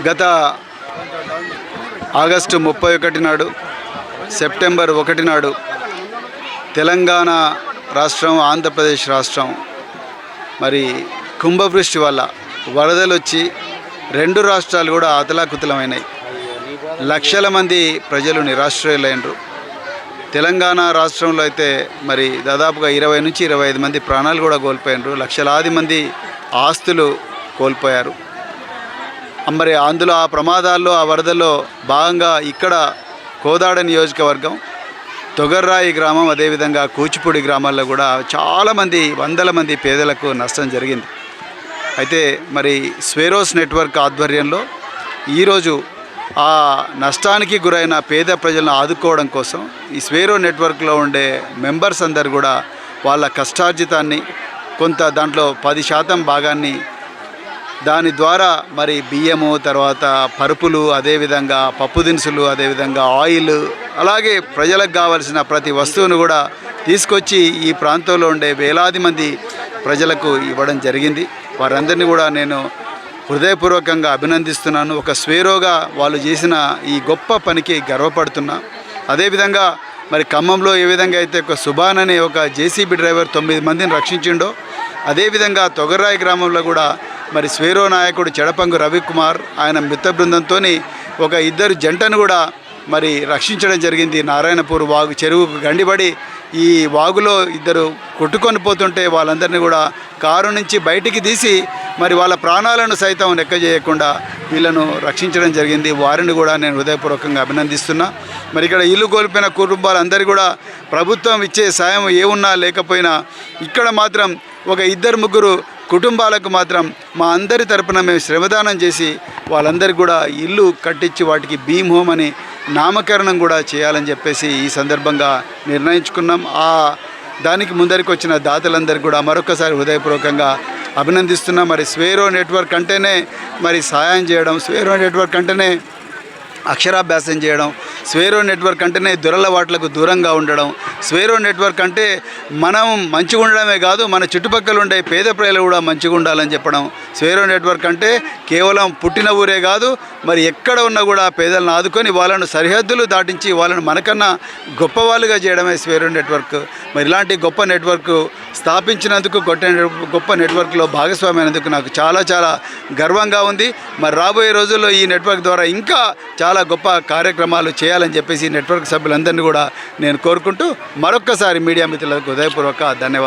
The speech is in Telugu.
గత ఆగస్టు 31 నాడు, సెప్టెంబర్ 1 నాడు తెలంగాణ రాష్ట్రం, ఆంధ్రప్రదేశ్ రాష్ట్రం మరి కుంభవృష్టి వల్ల వరదలు వచ్చి రెండు రాష్ట్రాలు కూడా అతలాకుతలమైనాయి. లక్షల మంది ప్రజలు నిరాశ్రయులైనరు. తెలంగాణ రాష్ట్రంలో అయితే మరి దాదాపుగా 20 నుంచి 25 మంది ప్రాణాలు కూడా కోల్పోయినారు. లక్షలాది మంది ఆస్తులు కోల్పోయారు. మరి అందులో ఆ ప్రమాదాల్లో, ఆ వరదల్లో భాగంగా ఇక్కడ కోదాడ నియోజకవర్గం, తొగర్రాయి గ్రామం, అదేవిధంగా కూచిపూడి గ్రామాల్లో కూడా చాలామంది, వందల మంది పేదలకు నష్టం జరిగింది. అయితే మరి స్వేరోస్ నెట్వర్క్ ఆధ్వర్యంలో ఈరోజు ఆ నష్టానికి గురైన పేద ప్రజలను ఆదుకోవడం కోసం ఈ స్వేరో నెట్వర్క్లో ఉండే మెంబర్స్ అందరు కూడా వాళ్ళ కష్టార్జితాన్ని కొంత, దాంట్లో 10% భాగాన్ని దాని ద్వారా మరి బియ్యము, తర్వాత పరుపులు, అదేవిధంగా పప్పు దినుసులు, అదేవిధంగా ఆయిల్, అలాగే ప్రజలకు కావలసిన ప్రతి వస్తువును కూడా తీసుకొచ్చి ఈ ప్రాంతంలో ఉండే వేలాది మంది ప్రజలకు ఇవ్వడం జరిగింది. వారందరినీ కూడా నేను హృదయపూర్వకంగా అభినందిస్తున్నాను. ఒక స్వేరోగా వాళ్ళు చేసిన ఈ గొప్ప పనికి గర్వపడుతున్నా. అదేవిధంగా మరి ఖమ్మంలో ఏ విధంగా అయితే ఒక సుభాన్ అనే ఒక జేసీబీ డ్రైవర్ 9 మందిని రక్షించిండో, అదేవిధంగా తొగర్రాయి గ్రామంలో కూడా మరి స్వేరో నాయకుడు చెడపంగు రవికుమార్ ఆయన మిత్ర బృందంతో ఒక 2 జంటను కూడా మరి రక్షించడం జరిగింది. నారాయణపూర్ వాగు చెరువుకు గండిపడి ఈ వాగులో 2 కొట్టుకొని పోతుంటే వాళ్ళందరినీ కూడా కారు నుంచి బయటికి తీసి మరి వాళ్ళ ప్రాణాలను సైతం లెక్క చేయకుండా వీళ్ళను రక్షించడం జరిగింది. వారిని కూడా నేను హృదయపూర్వకంగా అభినందిస్తున్నా. మరి ఇక్కడ ఇల్లు కోల్పోయిన కుటుంబాలందరూ కూడా ప్రభుత్వం ఇచ్చే సాయం ఏమున్నా లేకపోయినా ఇక్కడ మాత్రం ఒక 2-3 కుటుంబాలకు మాత్రం మా అందరి తరపున మేము శ్రమదానం చేసి వాళ్ళందరికీ కూడా ఇల్లు కట్టించి వాటికి భీమ్ హోమ్ అని నామకరణం కూడా చేయాలని చెప్పేసి ఈ సందర్భంగా నిర్ణయించుకున్నాం. దానికి ముందరికి వచ్చిన దాతలందరికీ కూడా మరొకసారి హృదయపూర్వకంగా అభినందిస్తున్నాం. మరి స్వేరో నెట్వర్క్ అంటేనే మరి సహాయం చేయడం, స్వేరో నెట్వర్క్ అంటేనే అక్షరాభ్యాసం చేయడం, స్వేరో నెట్వర్క్ అంటేనే దురలవాట్లకు దూరంగా ఉండడం, స్వేరో నెట్వర్క్ అంటే మనం మంచిగా ఉండడమే కాదు, మన చుట్టుపక్కల ఉండే పేద ప్రజలు కూడా మంచిగా ఉండాలని చెప్పడం. స్వేరో నెట్వర్క్ అంటే కేవలం పుట్టిన ఊరే కాదు, మరి ఎక్కడ ఉన్నా కూడా పేదలను ఆదుకొని వాళ్ళను సరిహద్దులు దాటించి వాళ్ళను మనకన్నా గొప్పవాళ్ళుగా చేయడమే స్వేరో నెట్వర్క్. మరి ఇలాంటి గొప్ప నెట్వర్క్ స్థాపించినందుకు, గొప్ప నెట్వర్క్లో భాగస్వామి అయినందుకు నాకు చాలా చాలా గర్వంగా ఉంది. మరి రాబోయే రోజుల్లో ఈ నెట్వర్క్ ద్వారా ఇంకా చాలా గొప్ప కార్యక్రమాలు చేయాలని చెప్పేసి నెట్వర్క్ సభ్యులందరినీ కూడా నేను కోరుకుంటూ మరొక్కసారి మీడియా మిత్రులకు హృదయపూర్వక ధన్యవాదాలు.